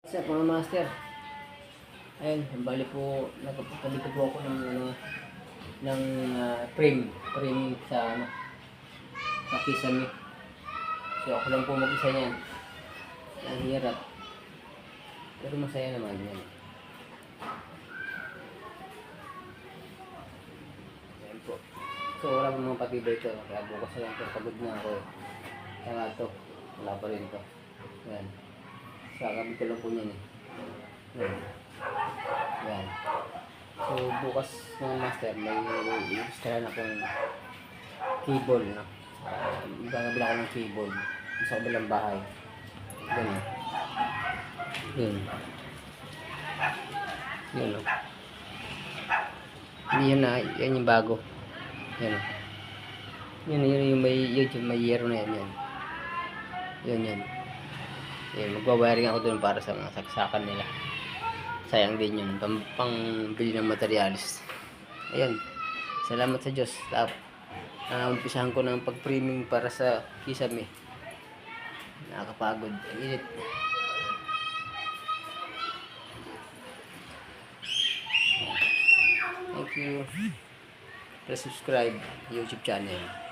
Sa mga master, ayun, bali po, nagpapali ko po ako ng, ng frame sa, sa Kisame. So, ako lang po mag-isa niyan. Ang hirap. Pero masaya naman yan. Ayan po. So, wala po mga patibay ito. Kaya bukas na lang ito. Pagod na ako. Kaya nga ito. Wala pa rin ito. Ayan. Kakabit ko lang po niyan eh. Ayan. Ayan. So, bukas mga master, may extra na akong cable, no? Gagabila ko ng cable sa kabilang bahay. Ganun. Yun. Yun, no? Hindi yan na, yan yung bago. Yan, no? Yun yung may yero na yan, yan. Yan. Yan, magbabayaring ako doon para sa mga saksakan nila. Sayang din yun, pang bili ng materialis. Ayun, salamat sa Diyos. Umpisahan ko ng pag-framing para sa Kisame. Nakakapagod, ang init. Thank you. Please subscribe YouTube channel.